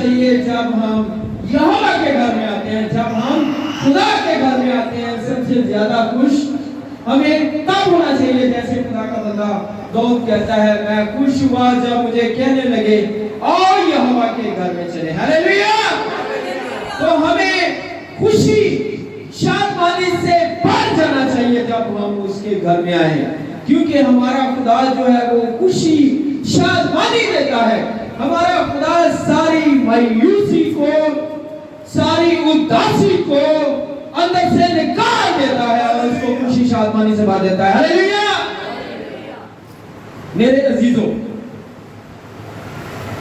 چاہیے جب ہم یہوہ کے گھر میں آتے ہیں، جب ہم خدا کے گھر میں آتے ہیں، سب سے زیادہ خوش ہمیں تب ہونا چاہیے جیسے خدا کا بندہ داؤد کہتا ہے، میں خوش ہوا جب مجھے کہنے لگے اور یہوہ کے گھر میں چلے۔ ہاللیلویہ! تو ہمیں خوشی شادمانی سے بڑھ جانا چاہیے جب ہم اس کے گھر میں آئیں، کیونکہ ہمارا خدا جو ہے وہ خوشی شادمانی دیتا ہے۔ ہمارا خدا ساری مایوسی کو، ساری اداسی کو اندر سے نکال دیتا ہے اور اس کو خوشی شادمانی سے بھر دیتا ہے۔ ہاللیلویہ! میرے عزیزوں،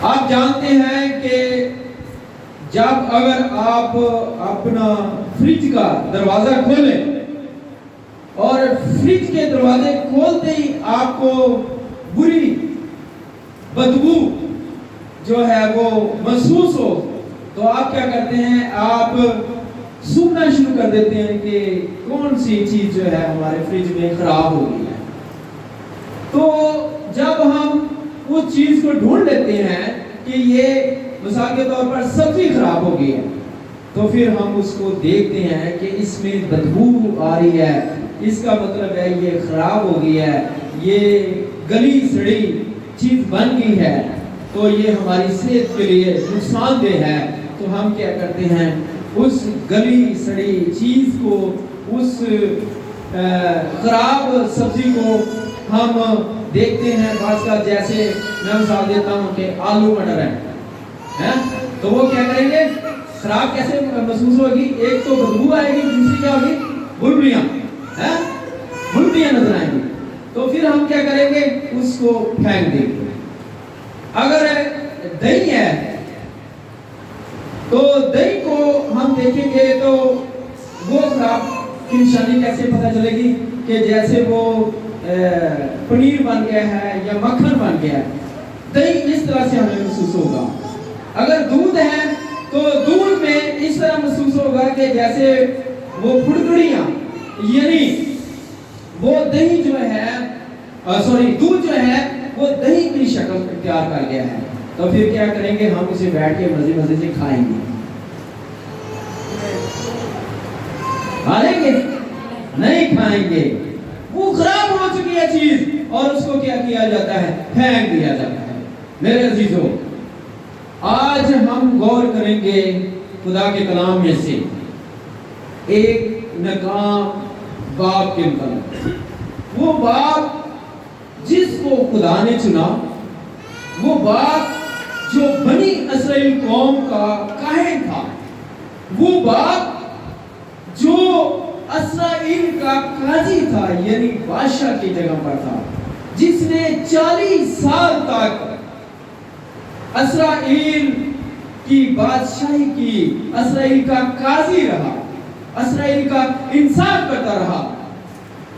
آپ جانتے ہیں کہ جب اگر آپ اپنا فریج کا دروازہ کھولیں اور فریج کے دروازے کھولتے ہی آپ کو بری بدبو جو ہے وہ محسوس ہو تو آپ کیا کرتے ہیں؟ آپ سوچنا شروع کر دیتے ہیں کہ کون سی چیز جو ہے ہمارے فریج میں خراب ہو گئی ہے۔ تو جب ہم اس چیز کو ڈھونڈ لیتے ہیں کہ یہ مثال کے طور پر سبزی خراب ہو گئی ہے، تو پھر ہم اس کو دیکھتے ہیں کہ اس میں بدبو آ رہی ہے، اس کا مطلب ہے یہ خراب ہو گئی ہے، یہ گلی سڑی چیز بن گئی ہے، تو یہ ہماری صحت کے لیے نقصان دہ ہے۔ تو ہم کیا کرتے ہیں؟ اس گلی سڑی چیز کو، اس خراب سبزی کو ہم دیکھتے ہیں۔ بعض کا جیسے میں مثال دیتا ہوں کہ آلو مٹر ہے، تو وہ کیا کریں گے؟ خراب کیسے محسوس ہوگی؟ ایک تو بدبو آئے گی، دوسری کیا ہوگی؟ بلبلیاں بلبلیاں نظر آئیں گی۔ تو پھر ہم کیا کریں گے؟ اس کو پھینک دیں گے۔ اگر دہی ہے تو دہی کو ہم دیکھیں گے تو وہ خراب کی نشانی کیسے پتہ چلے گی؟ کہ جیسے وہ پنیر بن گیا ہے یا مکھن بن گیا ہے، دہی اس طرح سے ہمیں محسوس ہوگا۔ اگر دودھ ہے تو دودھ میں اس طرح محسوس ہوگا کہ جیسے وہ پھڑکڑیاں، یعنی وہ دہی جو ہے دودھ جو ہے وہ دہی کی شکل اختیار کر گیا ہے۔ تو پھر کیا کریں گے؟ ہم اسے بیٹھ کے مزے سے کھائیں گے۔ کھائیں گے؟ نہیں کھائیں گے۔ وہ خراب ہو چکی ہے چیز اور اس کو کیا کیا جاتا ہے؟ پھینک دیا جاتا ہے۔ میرے عزیزوں، آج ہم غور کریں گے خدا کے کلام میں سے ایک ناکام باپ کے متعلق۔ وہ باپ جس کو خدا نے چنا، وہ باپ جو بنی اسرائیل قوم کا کاہن تھا، وہ باپ جو اسرائیل کا قاضی تھا، یعنی بادشاہ کی جگہ پر تھا، جس نے 40 سال تک اسرائیل کی بادشاہی کی، اسرائیل کا قاضی رہا، اسرائیل کا انصاف کرتا رہا۔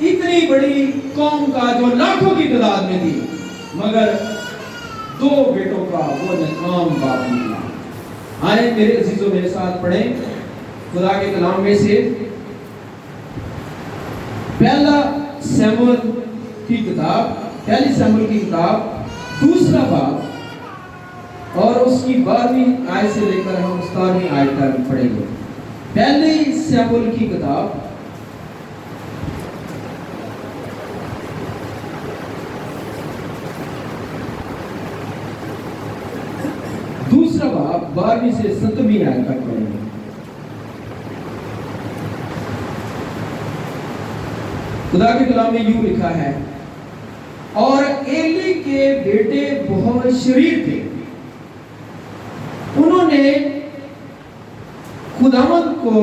اتنی بڑی قوم کا جو لاکھوں کی تعداد میں تھی، مگر 2 بیٹوں کا وہ ناکام باپ نکلا۔ آئے میرے عزیزوں، میرے ساتھ پڑھیں خدا کے کلام میں سے پہلا سیموئیل کی کتاب، پہلی سیموئیل کی کتاب 2 باب اور اس کی 12ویں آیت سے لے کر ہم 17ویں آیت تک پڑھیں گے۔ پہلی سیموئیل کی کتاب 2 باب 12ویں سے 17ویں آیت تک پڑھیں گے۔ خدا کے کلام میں یوں لکھا ہے، اور ایلی کے بیٹے بہت شریر تھے، انہوں نے خداوند کو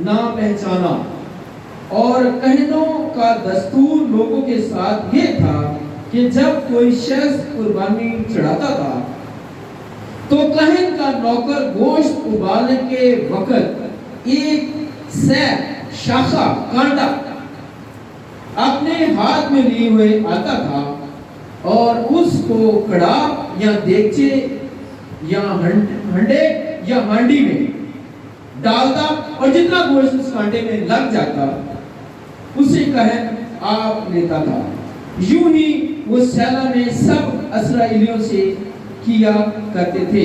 نہ پہچانا، اور کہنوں کا دستور لوگوں کے ساتھ یہ تھا کہ جب کوئی شخص قربانی چڑھاتا تھا تو کہن کا نوکر گوشت ابالنے کے وقت ایک سیب، شاخہ، کانٹا اپنے ہاتھ میں لیے ہوئے آتا تھا اور اس کو کڑاہ یا دیگچے یا ہنڈے یا ہانڈی میں ڈالتا، اور جتنا گوشت اس کانٹے میں لگ جاتا اسے کہن آپ لیتا تھا۔ یوں ہی وہ سیلہ میں سب اسرائیلیوں سے کیا کرتے تھے۔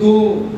2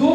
2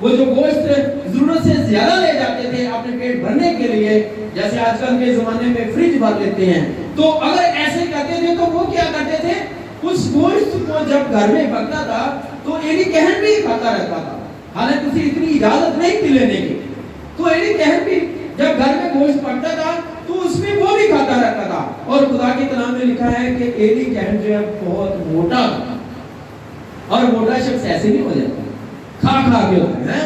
وہ جو گوشت ضرورت سے زیادہ لے جاتے تھے اپنے پیٹ بھرنے کے لیے، جیسے آج کل کے زمانے میں فریج بھر لیتے ہیں، تو اگر ایسے کرتے تھے تو وہ کیا کرتے تھے، اس گوشت کو جب گھر میں پکتا تھا تو ایلی کہن بھی کھاتا رہتا تھا، حالانکہ اسے اتنی اجازت نہیں تھی لینے کی، تو ایلی کہن بھی جب گھر میں گوشت پکتا تھا تو اس میں وہ بھی کھاتا رہتا تھا۔ اور خدا کے کلام میں لکھا ہے کہ ایلی کہن جو ہے بہت موٹا تھا، اور موٹا شخص ایسے نہیں ہو جاتا، کھا کے ہوتا ہے،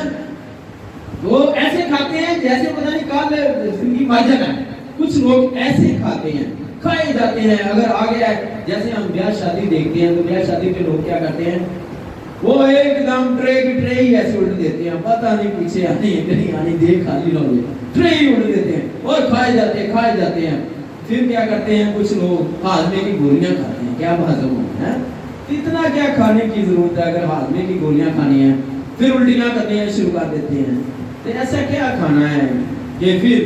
وہ ایسے کھاتے ہیں جیسے پتہ نہیں کال زندگی ماجن ہے، کچھ لوگ ایسے کھاتے ہیں، کھائے جاتے ہیں۔ اگر آگے جیسے ہم بیاہ شادی دیکھتے ہیں تو بیاہ شادی کے لوگ کیا کرتے ہیں، وہ ایک دم ٹرے کی ٹرے ہی ایسے الٹ دیتے ہیں، پتہ نہیں پیچھے آنی نہیں آنی، دیکھ خالی نہ ہو، ٹرے ہی الٹ دیتے ہیں اور کھائے جاتے ہیں۔ پھر کیا کرتے ہیں، کچھ لوگ ہاضمے کی گولیاں کھاتے ہیں، کیا ہضم ہوتا ہے، اتنا کیا کھانے کی ضرورت ہے، اگر ہاضمے کی گولیاں کھانی ہیں پھر الٹیاں کرتے ہیں، شروع کر دیتے ہیں۔ تو ایسا کیا کھانا ہے کہ پھر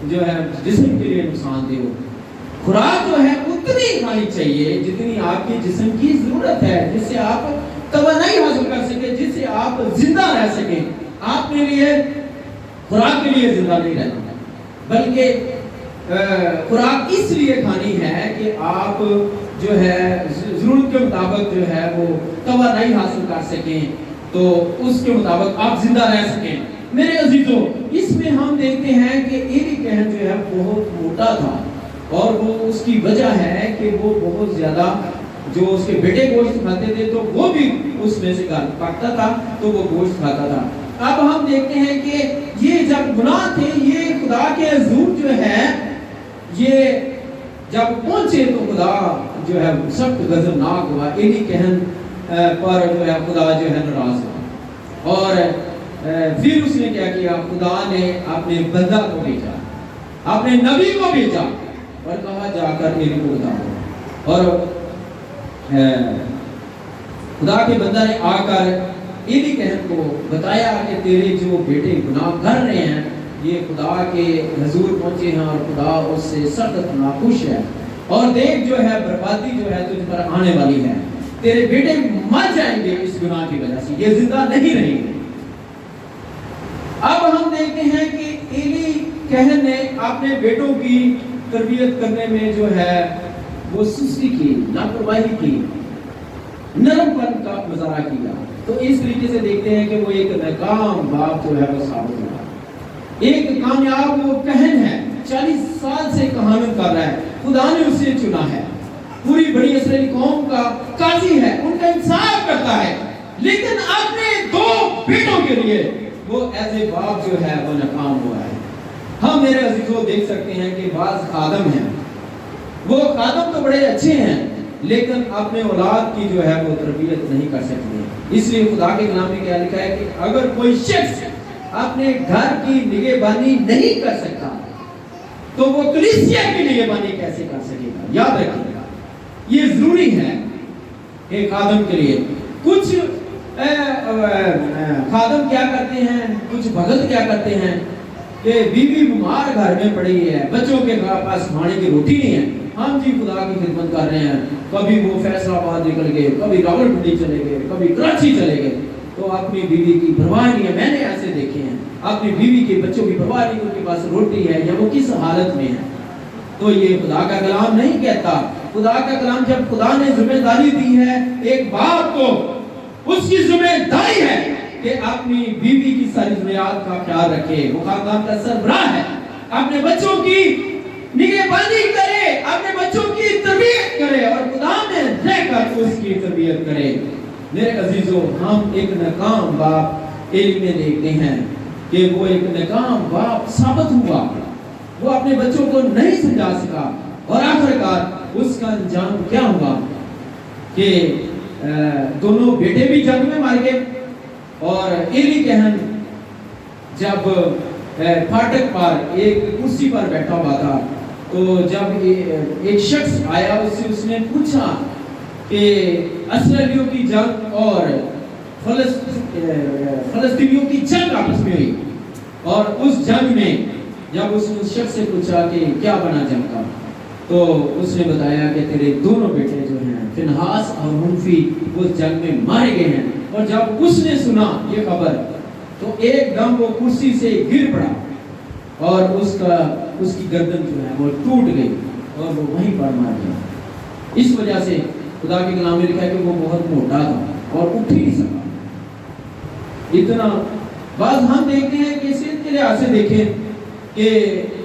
جو ہے جسم کے لیے نقصان دہ ہو۔ خوراک جو ہے اتنی کھانی چاہیے جتنی آپ کے جسم کی ضرورت ہے، جس سے آپ توانائی حاصل کر سکیں، جس سے آپ زندہ رہ سکیں۔ آپ کے لیے خوراک کے لیے زندہ نہیں رہنا، بلکہ خوراک اس لیے کھانی ہے کہ آپ جو ہے ضرورت کے مطابق جو ہے وہ توانائی حاصل کر سکیں، تو اس کے مطابق آپ زندہ رہ سکیں۔ میرے عزیزو، اس میں ہم دیکھتے ہیں کہ ایلی کہن جو ہے بہت موٹا تھا، اور وہ اس کی وجہ ہے کہ وہ بہت زیادہ جو اس کے بیٹے گوشت کھاتے تھے تو وہ بھی اس میں سے پکتا تھا تو وہ گوشت کھاتا تھا۔ اب ہم دیکھتے ہیں کہ یہ جب گناہ تھے، یہ خدا کے حضور جو ہے یہ جب پہنچے تو خدا جو ہے سخت غضبناک ہوا، ایلی کہن پر جو ہے خدا جو ہے ناراض ہوا، اور پھر اس نے کیا کیا، خدا نے اپنے بندہ کو بھیجا، اپنے نبی کو بھیجا اور کہا جا کر ایلی کو بتاؤ، اور خدا کے بندہ نے آ کر ایلی کہن کو بتایا کہ تیرے جو بیٹے گناہ کر رہے ہیں، یہ خدا کے حضور پہنچے ہیں اور خدا اس سے سخت ناخوش ہے، اور دیکھ جو ہے بربادی جو ہے تجھ پر آنے والی ہے، تیرے بیٹے مر جائیں گے اس گناہ کی وجہ سے، یہ زندہ نہیں رہیں گے۔ اب ہم دیکھتے ہیں کہ ایلی کہن نے اپنے بیٹوں کی تربیت کرنے میں جو ہے وہ سستی کی، لاپرواہی کی، نرم پن کا مظاہرہ کیا، تو اس طریقے سے دیکھتے ہیں کہ وہ ایک ناکام باپ جو ہے وہ ثابت ہوا۔ ایک کامیاب وہ کہن ہے، 40 سال سے کہانت کر رہا ہے، خدا نے اسے چنا ہے، پوری بڑی اسرائیلی قوم کا قاضی ہے، ان کا انصاف کرتا ہے، لیکن اپنے 2 بیٹوں کے لیے وہ ایسے باپ جو ہے وہ ناکام ہوا ہے۔ ہم میرے عزیزوں دیکھ سکتے ہیں کہ بعض خادم ہیں، وہ خادم تو بڑے اچھے ہیں لیکن اپنے اولاد کی جو ہے وہ تربیت نہیں کر سکتے۔ اس لیے خدا کے کلام میں کیا لکھا ہے کہ اگر کوئی شخص اپنے گھر کی نگہبانی نہیں کر سکتا تو وہ کلیسیا کی نگہبانی کیسے کر سکے گا؟ یاد رکھیے گا، یہ ضروری ہے کہ خادم کے لیے کچھ خادم کیا کرتے ہیں، کچھ بھگت کیا کرتے ہیں کہ بیوی بیمار گھر میں پڑی ہے، بچوں کے پاس کھانے کی روٹی نہیں ہے، ہم جی خدا کی خدمت کر رہے ہیں، کبھی وہ فیصلہ آباد نکل گئے، کبھی راولپنڈی چلے گئے، کبھی کراچی چلے گئے، تو اپنی بیوی کی پرواہ نہیں ہے۔ میں نے ایسے دیکھے ہیں، اپنی بیوی کے بچوں کی پرواہ نہیں، ان کے پاس روٹی ہے یا وہ کس حالت میں ہے۔ تو یہ خدا کا کلام نہیں کہتا۔ خدا کا کلام جب خدا نے ذمہ داری دی ہے ایک باپ کو، اس کی ذمہ داری ہے کہ اپنی بیوی کی ساری ضروریات کا خیال رکھے، وہ خاندان کا سربراہ ہے، اپنے بچوں کی نگہبانی کرے، اپنے بچوں کی تربیت کرے اور خدا میں رہ کر اس کی تربیت کرے۔ میرے عزیزو، ہم ایک ناکام باپ ایلی میں دیکھتے ہیں کہ وہ ایک ناکام باپ ثابت ہوا، وہ اپنے بچوں کو نہیں سمجھا سکا، اور آخرکار اس کا انجام کیا ہوا کہ دونوں بیٹے بھی جنگ میں مر گئے، اور ایلی کہن جب پھاٹک پر ایک کرسی پر بیٹھا ہوا تھا تو جب ایک شخص آیا، اس نے پوچھا کہ اسرائیلیوں کی جنگ اور فلسطینیوں کی جنگ آپس میں ہوئی، اور اس جنگ میں جب اس نے اس شخص سے پوچھا کہ کیا بنا جنگ کا، تو اس نے بتایا کہ تیرے دونوں بیٹے جو ہیں فنہاس اور حنفی اس جنگ میں مارے گئے ہیں۔ اور جب اس نے سنا یہ خبر تو ایک دم وہ کرسی سے گر پڑا اور اس کی گردن جو ہے وہ ٹوٹ گئی اور وہ وہیں پر مر گیا. اس وجہ سے خدا کے کلام میں لکھا ہے کہ وہ بہت موٹا تھا اور اٹھ ہی نہیں سکا. اتنا بعض ہم دیکھتے ہیں کہ صحت کے لحاظ سے دیکھیں کہ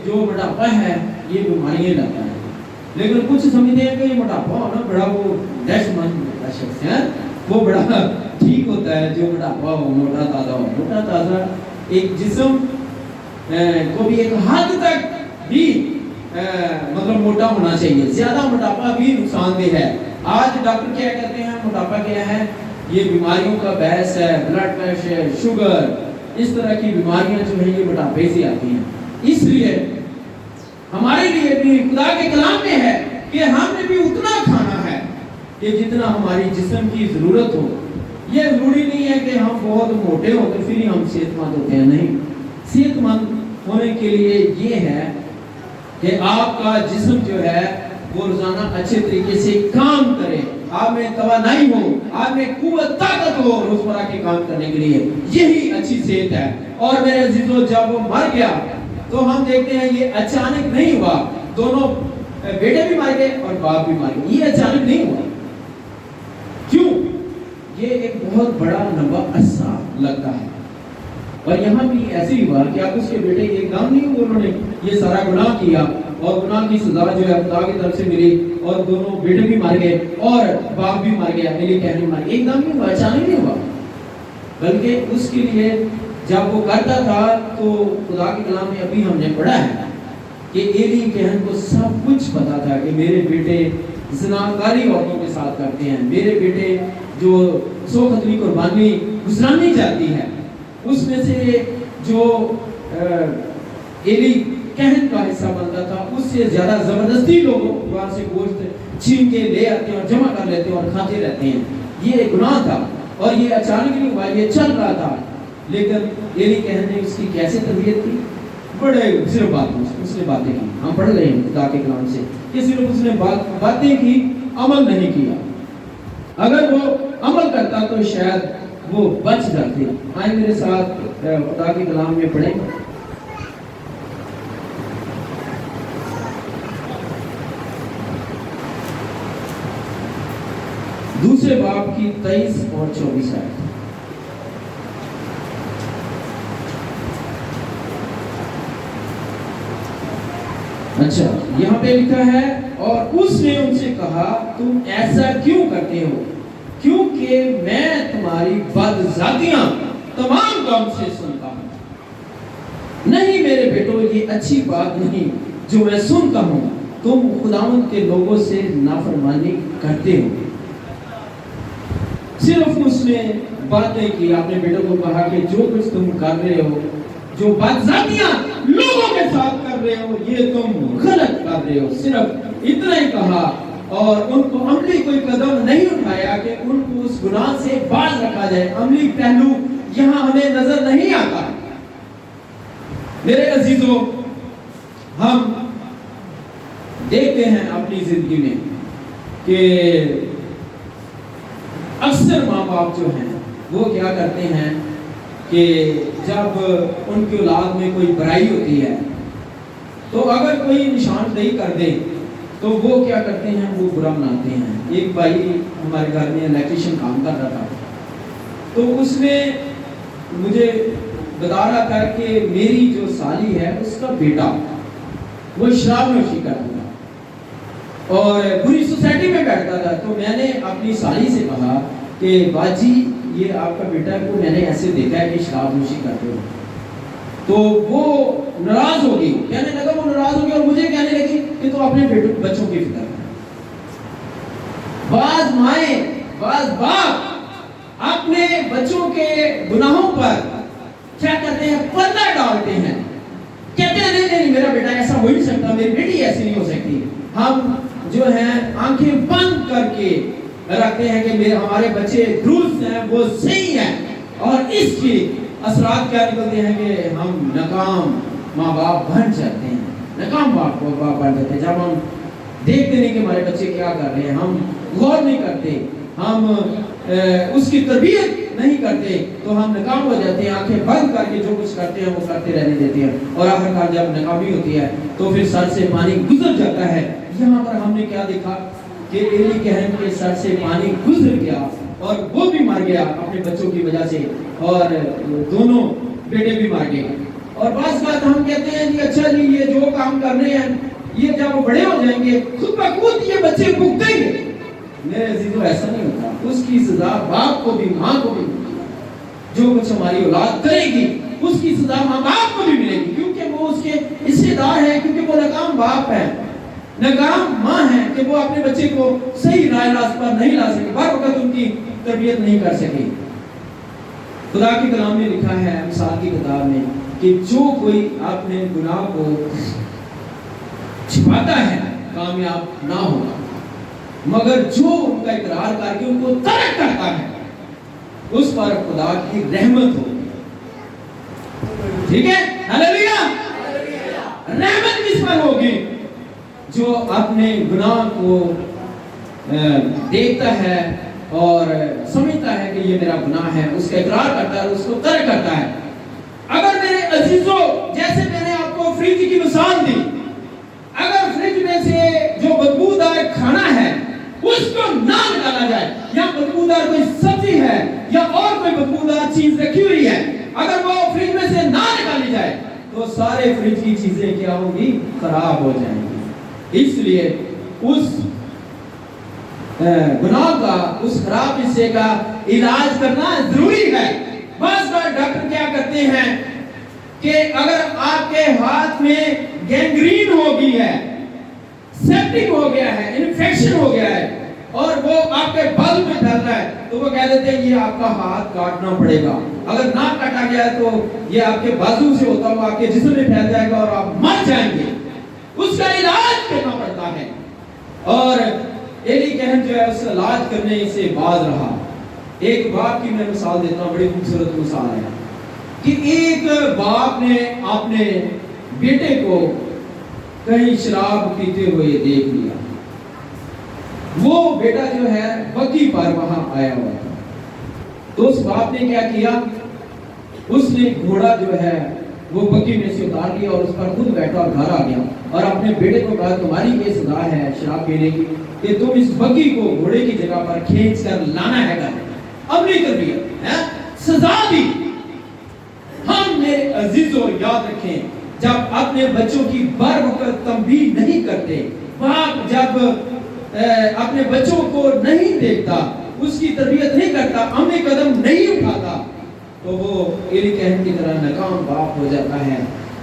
جو موٹاپا ہے یہ بیماریاں لاتا ہے, لیکن کچھ سمجھتے ہیں کہ یہ موٹاپا ہونا بڑا وہ دہشت مند شخص ہے, وہ بڑا ٹھیک ہوتا ہے جو موٹاپا ہو, موٹا تازہ ہو. موٹا تازہ ایک جسم کو بھی ایک حد تک بھی مطلب موٹا ہونا چاہیے. زیادہ موٹاپا بھی نقصان دہ ہے. آج ڈاکٹر کیا کہتے ہیں موٹاپا کیا ہے, یہ بیماریوں کا باعث ہے, بلڈ پریشر, شوگر, اس طرح کی بیماریاں جو ہیں یہ موٹاپے سے آتی ہیں. اس لیے ہمارے لیے بھی خدا کے کلام میں ہے کہ ہم نے بھی اتنا کھانا ہے کہ جتنا ہماری جسم کی ضرورت ہو. یہ ضروری نہیں ہے کہ ہم بہت موٹے ہوں تو پھر ہی ہم صحت مند ہوتے ہیں. نہیں, صحت مند ہونے کے لیے یہ ہے کہ آپ کا جسم جو ہے وہ روزانہ اچھے طریقے سے کام کرے, آپ میں توانائی ہو, آپ میں قوت طاقت ہو روزمرہ کے کام کرنے کے لیے. یہی اچھی صحت ہے. اور میرے عزیزو, جب وہ مر گیا تو ہم دیکھتے ہیں یہ اچانک نہیں ہوا. دونوں بیٹے بھی مر گئے اور باپ بھی مر گئے. یہ اچانک نہیں ہوا. کیوں؟ یہ ایک بہت بڑا لمبا عرصہ لگتا ہے. اور یہاں بھی ایسے ہی ہوا کہ آپ اس کے بیٹے ایک دم نہیں ہوئے, انہوں نے یہ سارا گناہ کیا اور گناہ کی سزا جو ہے خدا کی طرف سے ملی اور دونوں بیٹے بھی مر گئے اور باپ بھی مر گیا. ایلی کہنے مر گیا. ایک دم نہیں ہوا, اچانک نہیں ہوا, بلکہ اس کے لیے جب وہ کرتا تھا تو خدا کے کلام میں ابھی ہم نے پڑھا ہے کہ ایلی کہن کو سب کچھ پتا تھا کہ میرے بیٹے زناکاری عورتوں کے ساتھ کرتے ہیں, میرے بیٹے جو سو قتلی قربانی گزرانی جاتی ہے اس میں سے جو ایلی کہن کا حصہ بنتا تھا اس سے زیادہ زبردستی لوگوں وہاں سے گوشت چھین کے لے آتے ہیں اور جمع کر لیتے ہیں اور کھاتے رہتے ہیں. یہ گناہ تھا اور یہ اچانک نہیں ہوا, یہ چل رہا تھا. لیکن ایلی کہن نے اس کی کیسے تربیت کی, بڑے صرف اس نے باتیں کی. ہم پڑھ رہے ہیں خدا کے کلام سے کہ صرف اس نے باتیں کی, عمل نہیں کیا. اگر وہ عمل کرتا تو شاید وہ بچ جاتے. آئے میرے ساتھ خدا کے کلام میں پڑھیں. دوسرے باب کی 23 اور 24 آیت. اچھا, یہاں پہ لکھا ہے اور اس نے ان سے کہا تم ایسا کیوں کرتے ہو, کیونکہ میں تمہاری بدذاتیاں تمام قوم سے سنتا ہوں. نہیں میرے بیٹو, یہ اچھی بات نہیں جو میں سنتا ہوں. تم خداوند کے لوگوں سے نافرمانی کرتے ہو. صرف اس نے باتیں کی, اپنے بیٹوں کو کہا کہ جو کچھ تم کر رہے ہو, جو بدذاتیاں لوگوں کے ساتھ کر رہے ہو, یہ تم غلط کر رہے ہو. صرف اتنا ہی کہا اور ان کو عملی کوئی قدم نہیں اٹھایا کہ ان کو اس گناہ سے باز رکھا جائے. عملی پہلو یہاں ہمیں نظر نہیں آتا. میرے عزیزو, ہم دیکھتے ہیں اپنی زندگی میں کہ اکثر ماں باپ جو ہیں وہ کیا کرتے ہیں کہ جب ان کی اولاد میں کوئی برائی ہوتی ہے تو اگر کوئی نشاندہی کر دے تو وہ کیا کرتے ہیں, وہ برا مناتے ہیں. ایک بھائی ہمارے گھر میں الیکٹریشین کام کر رہا تھا تو اس نے مجھے بتا رہا تھا کہ میری جو سالی ہے اس کا بیٹا وہ شراب نوشی کرتا تھا اور بری سوسائٹی میں بیٹھتا تھا. تو میں نے اپنی سالی سے کہا کہ باجی یہ آپ کا بیٹا ہے, کو میں نے ایسے دیکھا ہے کہ شراب نوشی کرتے ہو. تو وہ ناراض ہو گئی, کہنے لگا وہ ناراض ہو گئی اور مجھے کہنے لگی کہ تو اپنے بچوں کی فکر کر. بعض مائیں بعض باپ اپنے بچوں کے گناہوں پر کیا کرتے ہیں, پردہ ڈالتے ہیں. کہتے ہیں نہیں نہیں میرا بیٹا ایسا ہو نہیں سکتا, میری بیٹی ایسی نہیں ہو سکتی. ہم جو ہیں آنکھیں بند کر کے رکھتے ہیں کہ ہمارے بچے درست ہیں, وہ صحیح ہیں, اور اس کی اثرات کیا نکلتے ہیں کہ ہم ناکام ماں باپ بن جاتے ہیں. ناکام باپ بن جاتے ہیں جب ہم دیکھتے نہیں کہ ہمارے بچے کیا کر رہے ہیں, ہم غور نہیں کرتے, ہم اس کی تربیت نہیں کرتے تو ہم ناکام ہو جاتے ہیں، آنکھیں بند کر کے جو کچھ کرتے ہیں وہ کرتے رہنے دیتے ہیں، اور آخرکار جب ناکامی ہوتی ہے تو پھر سر سے پانی گزر جاتا ہے۔ یہاں پر ہم نے کیا دیکھا کہ ایلی کہن کے سر سے پانی گزر گیا اور وہ بھی مر گیا اپنے بچوں کی وجہ سے، اور دونوں بیٹے بھی مر گئے۔ اور بعض بات ہم کہتے ہیں جی اچھا جی یہ جو کام کر رہے ہیں یہ جب بڑے ہو جائیں گے خود بخود یہ بچے بھگتیں گے۔ میرے عزیزو ایسا نہیں ہوتا، اس کی سزا باپ کو بھی ماں کو بھی ملے گی، جو کچھ ہماری اولاد کرے گی اس کی سزا ماں باپ کو بھی ملے گی، کیونکہ وہ اس کے حصے دار ہیں، کیونکہ وہ ناکام باپ ہے، ناکام ماں ہے کہ وہ اپنے بچے کو صحیح راہ راست پر نہیں لا سکے، بر وقت ان کی تربیت نہیں کر سکے۔ خدا کے کلام میں لکھا ہے مثال کی کتاب میں کہ جو کوئی اپنے گناہ کو چھپاتا ہے کامیاب نہ ہوگا، مگر جو ان کا اقرار کر کے ان کو ترک کرتا ہے اس پر خدا کی رحمت ہوگی۔ ٹھیک ہے، ہلیلویا، رحمت کس پر ہوگی؟ جو اپنے گناہ کو دیکھتا ہے اور سمجھتا ہے کہ یہ میرا گناہ ہے، اس کا اقرار کرتا ہے اور اس کو ترک کرتا ہے۔ اگر میرے عزیزوں جیسے میں نے آپ کو فریج کی مثال دی، اگر فریج میں سے جو بدبودار کھانا ہے اس کو نہ نکالا جائے، یا بدبودار کوئی سبزی ہے یا اور کوئی بدبودار چیز رکھی ہوئی ہے، اگر وہ فریج میں سے نہ نکالی جائے تو سارے فریج کی چیزیں کیا ہوں گی؟ خراب ہو جائیں گی۔ اس لیے اس گناہ کا، اس خراب حصے کا علاج کرنا ضروری ہے۔ بعض بار ڈاکٹر کیا کرتے ہیں کہ اگر آپ کے ہاتھ میں گینگرین ہو گئی ہے، سیپٹک ہو گیا ہے، انفیکشن ہو گیا ہے اور وہ آپ کے بازو میں پھیل رہا ہے تو وہ کہہ دیتے ہیں یہ آپ کا ہاتھ کاٹنا پڑے گا، اگر نہ کاٹا گیا تو یہ آپ کے بازو سے ہوتا ہوا آپ کے جسم میں پھیل جائے گا اور آپ مر جائیں گے، اس کا علاج کرنا پڑتا ہے۔ اور ایلی کہن جو ہے اس علاج کرنے سے باز رہا۔ ایک باپ کی میں مثال دیتا ہوں، بڑی خوبصورت مثال ہے کہ ایک باپ نے اپنے بیٹے کو کہیں شراب پیتے ہوئے دیکھ لیا، وہ بیٹا جو ہے بگی پر وہاں آیا ہوا تھا، تو اس باپ نے کیا کیا، اس نے گھوڑا جو ہے وہ بگی میں سے اتار لیا اور اس پر خود بیٹھا اور گھر آ گیا اور اپنے بیٹے کو کہا تمہاری یہ سزا ہے شراب پینے کی کہ تم اس بگی کو گھوڑے کی جگہ پر کھینچ کر لانا ہے گھر۔ عملی تربیت ہے، سزا دی۔ ہم میرے عزیزوں یاد رکھیں، جب اپنے بچوں کی بر وقت تنبیہ نہیں کرتے، باپ جب اپنے بچوں کو نہیں دیکھتا، اس کی تربیت نہیں کرتا، عملی قدم نہیں اٹھاتا، تو وہ ایلی کہن کی طرح ناکام باپ ہو جاتا ہے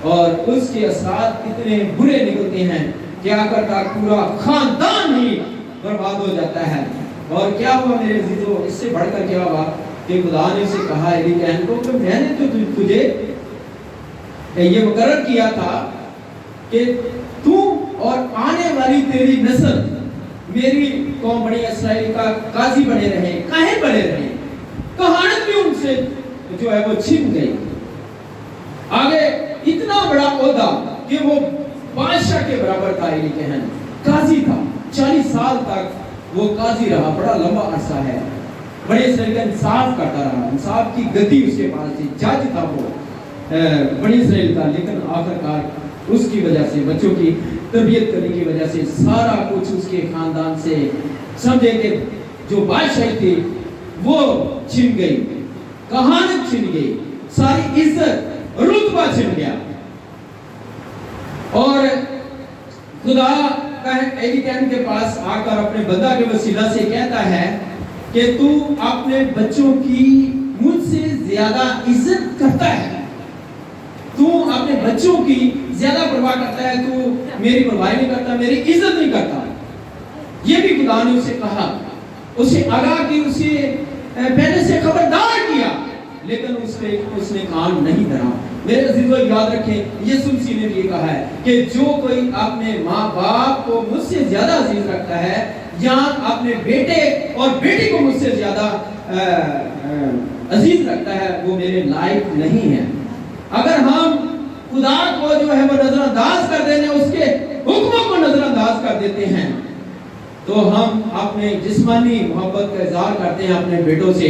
اور اس کے اثرات اتنے برے نکلتے ہیں کہ آخرکار پورا خاندان ہی برباد ہو جاتا ہے۔ اور کیا ہوا میرے عزیزوں، اس سے بڑھ کر کیا ہوا کہ خدا نے اسے کہا ایلی کہن کو کہ میں نے تو تجھے یہ مقرر کیا تھا کہ تو اور آنے والی تیری نسل میری قوم بنی اسرائیل کا قاضی بنے رہے، کاہن بنے رہے۔ کہانت بھی ان سے جو ہے وہ چھن گئی۔ آگے اتنا بڑا عہدہ کہ وہ بادشاہ کے برابر تھا، ایلی کہن قاضی تھا، 40 سال تک وہ قاضی رہا، بڑا لمبا عرصہ ہے، بڑے اسرائیل کا انصاف کرتا رہا، انصاف کی گدی اس کے پاس تھی، جج تھا وہ بڑی اسرائیل کا۔ لیکن آخرکار اس کی وجہ سے، بچوں کی تربیت کرنے کی وجہ سے سارا کچھ اس کے خاندان سے سمجھے کہ جو بادشاہی تھی وہ چھن گئی، کہانت چھن گئی، ساری عزت رتبہ چھن گیا۔ اور خدا ایلی کہن کے پاس آ کر اپنے بندہ کے وسیلہ سے کہتا ہے کہ تو اپنے بچوں کی مجھ سے زیادہ عزت کرتا ہے، تو اپنے بچوں کی زیادہ پرواہ کرتا ہے، تو میری پرواہ نہیں کرتا، میری عزت نہیں کرتا۔ یہ بھی خدا نے اسے کہا، اسے آگاہ کی، اسے پہلے سے خبردار کیا، لیکن اس نے کان نہیں دھرا۔ میرے عزیزو یاد رکھیں، یسوع مسیح نے بھی کہا ہے کہ جو کوئی اپنے ماں باپ کو مجھ سے زیادہ عزیز رکھتا ہے یا اپنے بیٹے اور بیٹی کو مجھ سے زیادہ عزیز رکھتا ہے وہ میرے لائق نہیں ہے۔ اگر ہم خدا کو جو ہے وہ نظر انداز کر دیتے ہیں، اس کے حکموں کو نظر انداز کر دیتے ہیں، تو ہم اپنے جسمانی محبت کا اظہار کرتے ہیں اپنے بیٹوں سے،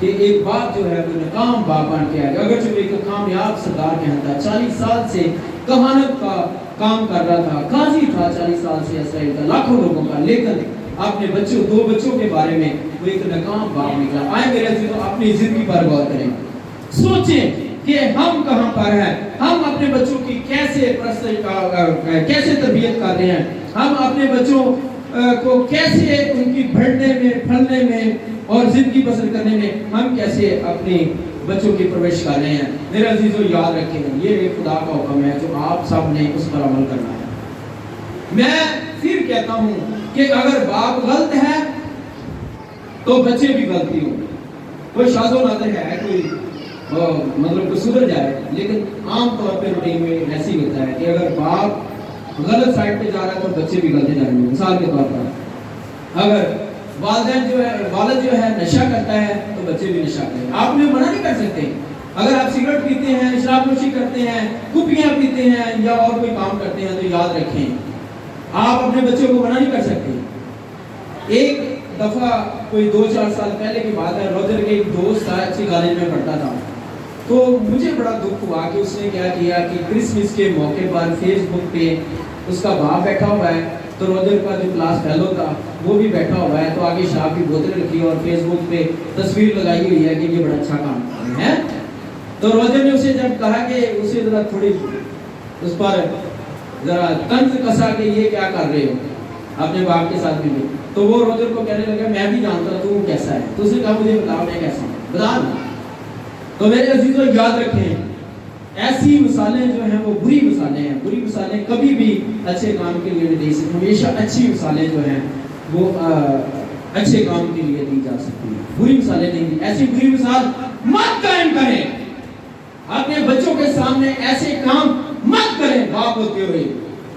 کہ ایک باپ جو ہے وہ ناکام باپ بن کے آئے گا. اگرچہ وہ ایک کامیاب سردار کہتا ہے, 40 سال سے کہانت کا کام کر رہا تھا, قاضی تھا 40 سال سے اسرائیل کا, لاکھوں لوگوں کا, لیکن اپنے بچوں 2 بچوں کے بارے میں وہ ایک ناکام باپ نکلا. آئے میرے عزیزو اپنی زندگی پر غور کریں, سوچیں کہ ہم کہاں پر ہیں, ہم اپنے بچوں کی کیسے تربیت کر رہے ہیں, ہم اپنے بچوں کو کیسے ان کی بڑھنے میں, پھلنے میں اور زندگی بسر کرنے میں ہم کیسے اپنے بچوں کی پرورش کر رہے ہیں. میرے عزیزو یاد رکھیں, یہ خدا کا حکم ہے جو آپ سب نے اس پر عمل کرنا ہے. میں پھر کہتا ہوں کہ اگر باپ غلط ہے تو بچے بھی غلطی ہوں. کوئی شاذ و نادر ہے کوئی مطلب کوئی سدھر جائے, لیکن عام طور پہ روٹین میں ایسے ہی ہوتا ہے کہ اگر باپ غلط سائڈ پہ جا رہا ہے تو بچے بھی غلط جا رہے ہیں. مثال کے طور پر اگر والد جو ہے نشہ کرتا ہے تو بچے بھی نشہ کرتے ہیں. آپ نے منع نہیں کر سکتے. اگر آپ سگریٹ پیتے ہیں, شراب نوشی کرتے ہیں, کپیاں پیتے ہیں یا اور کوئی کام کرتے ہیں تو یاد رکھیں آپ اپنے بچوں کو منع نہیں کر سکتے. ایک دفعہ کوئی 2-4 سال پہلے کی بات ہے, روجر کے ایک دوست تھا, اچھی کالج میں پڑھتا تھا, تو مجھے بڑا دکھ ہوا کہ اس نے کیا کیا کہ کرسمس کے موقع پر فیس بک پہ اس کا باپ بیٹھا ہوا ہے, تو روجر کا جو کلاس فیلو تھا وہ بھی بیٹھا ہوا ہے, تو آگے شراب کی بوتلیں رکھی اور فیس بک پہ تصویر لگائی ہوئی ہے کہ یہ بڑا اچھا کام کر رہے ہیں. تو روجر نے اسے جب کہا کہ اسے ذرا تھوڑی اس پر ذرا طنز کسا کہ یہ کیا کر رہے ہو اپنے باپ کے ساتھ بھی, تو وہ روجر کو کہنے لگا میں بھی جانتا تو کیسا ہے. تو اس نے کہا مجھے بتاؤ میں کیسا ہوں, بتا دوں. تو میرے عزیزو یاد رکھیں ایسی مثالیں جو ہیں وہ بری مثالیں ہیں. بری مثالیں کبھی بھی اچھے کام کے لیے نہیں دی سکتی. ہمیشہ اچھی مثالیں جو ہیں وہ اچھے کام کے لیے دی جا سکتی ہیں, بری مثالیں نہیں دی. ایسی بری مثال مت قائم کریں, اپنے بچوں کے سامنے ایسے کام مت کریں باپ ہوتے ہوئے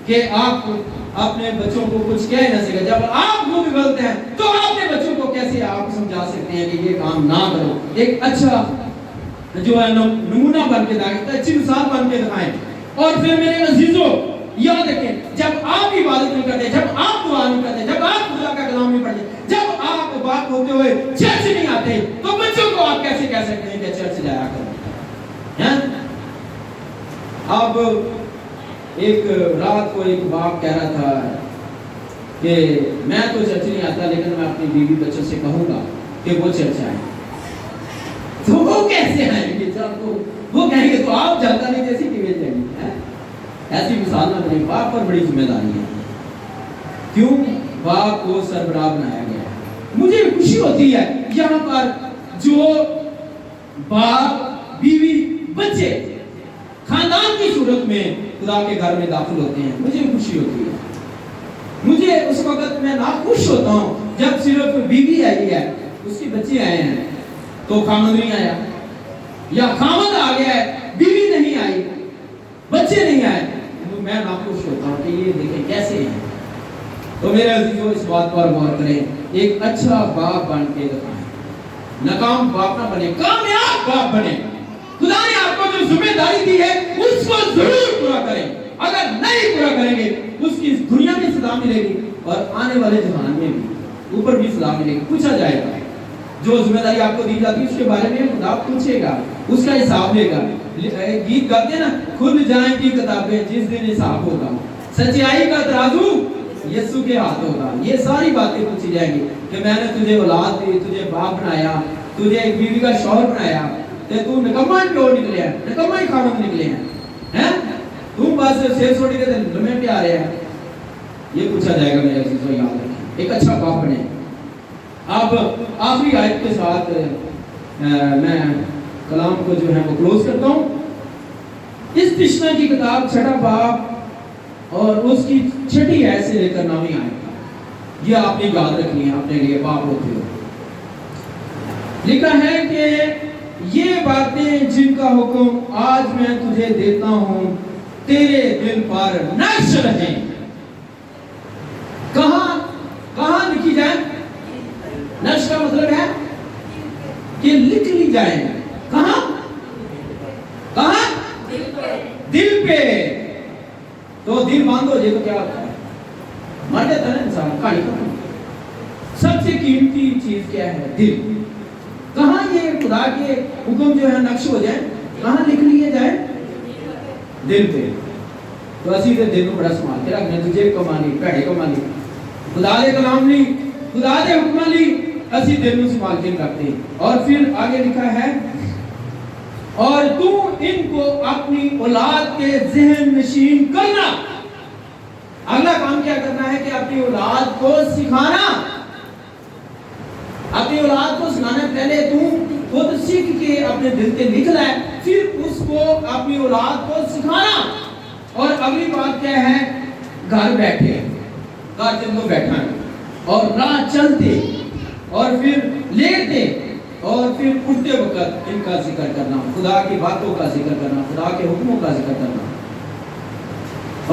کہ آپ اپنے بچوں کو کچھ کہہ نہ سکے. جب آپ خود غلط ہیں تو اپنے بچوں کو کیسے آپ سمجھا سکتے ہیں کہ یہ کام نہ کرو. ایک اچھا جو ہے نمونہ بن کے دکھائیں, اچھی مثال بن کے دکھائیں. اور پھر میرے عزیزو یاد رکھیں جب آپ عبادت نہیں کرتے, جب آپ دعا نہیں کرتے, جب آپ خدا کا کلام نہیں پڑھتے, جب آپ باپ ہوتے ہوئے چرچ نہیں آتے, تو بچوں کو آپ کیسے کہہ سکتے ہیں کہ چرچ جایا کرو. اب ایک رات کو ایک باپ کہہ رہا تھا کہ میں تو چرچ نہیں آتا, لیکن میں اپنی بیوی بچوں سے کہوں گا کہ وہ چرچ آئیں. تو وہ کیسے آئیں گے جب وہ کہیں گے تو آپ جانتا نہیں جیسی کہ جائیں گے. ایسی مثال نہ بنے. باپ پر بڑی ذمہ داری ہے. کیوں باپ کو سربراہ بنایا گیا ہے. مجھے خوشی ہوتی ہے یہاں پر جو باپ بیوی بچے خاندان کی صورت میں خدا کے گھر میں داخل ہوتے ہیں, مجھے خوشی ہوتی ہے. مجھے اس وقت میں ناخوش ہوتا ہوں جب صرف بیوی آئی ہے, اس کے بچے آئے ہیں, تو خامد نہیں آیا, یا خامد آ گیا ہے بیوی نہیں آئی, بچے نہیں آئے, تو میں ناخوش ہوتا ہوں کہ یہ دیکھیں کیسے ہیں. تو میرے عزیزو اس بات پر غور کریں, ایک اچھا باپ بن کے دکھائیں. ناکام باپ نہ بنے, کامیاب باپ بنے. خدا نے آپ کو جو ذمہ داری دی ہے اس کو ضرور پورا کریں. اگر نہیں پورا کریں گے اس کی دنیا میں سزا ملے گی اور آنے والے جہان میں بھی اوپر بھی سزا ملے گی. پوچھا جائے گا, جو ذمہ داری آپ کو دی جاتی ہے اس کے بارے میں خدا پوچھے گا, اس کا حساب لے گا. گیت گاتے ہیں نا, کھل جائیں کی کتابیں جس دن حساب ہوگا, سچائی کا ترازو یسوع کے ہاتھ ہوگا. یہ ساری باتیں پوچھی جائیں گی کہ میں نے تجھے اولاد دی, تجھے باپ بنایا, تجھے ایک بیوی کا شوہر بنایا, تو نکما کیوں نکلے ہیں, نکما ہی خامد نکلے ہیں, تم بس سیر سوٹی کے لمحے پہ آ رہے ہیں. یہ پوچھا جائے گا میرے عزیزو, یاد رکھیں ایک اچھا باپ بنے. اب آخری آیت کے ساتھ میں کلام کو جو ہے وہ کلوز کرتا ہوں. اس تشنہ کی کتاب 6 باب اور اس کی 6 آیت سے لے کر 9 آیت, یہ آپ نے یاد رکھنی ہے اپنے لیے باپ ہوتے ہو. لکھا ہے کہ یہ باتیں جن کا حکم آج میں تجھے دیتا ہوں تیرے دل پر نقش رہیں. کہاں لکھی جائیں؟ نقش کا مطلب ہے کہ لکھ لی جائیں. کہاں؟ دل پہ. تو دل باندھ ہو جائے تو کیا ہوتا ہے, مر جاتا ہے انسان. سب سے قیمتی چیز کیا ہے؟ دل. کہاں خدا کے حکم جو ہے نقش ہو جائیں کہاں لکھ لیے جائیں دل پہ تو اسی دے دل کو بڑا سنبھال کے رکھنے تجھے کمانی پیڑے کمانی خدا دے کلام لی خدا دے حکم لی اسی دل کو سنبھال کے رکھتے اور پھر آگے لکھا ہے اور تو ان کو اپنی اولاد کے ذہن نشین کرنا اگلا کام کیا کرنا ہے کہ اپنی اولاد کو سکھانا اپنی اولاد کو سکھانا پہلے تو خود سیکھ کے اپنے دل کے لکھ لائے پھر اس کو اپنی اولاد کو سکھانا اور اگلی بات کیا ہے گھر بیٹھے گھر جب بیٹھا اور راہ چلتے اور پھر لیٹتے اور پھر اٹھتے وقت ان کا ذکر کرنا خدا کی باتوں کا ذکر کرنا خدا کے حکموں کا ذکر کرنا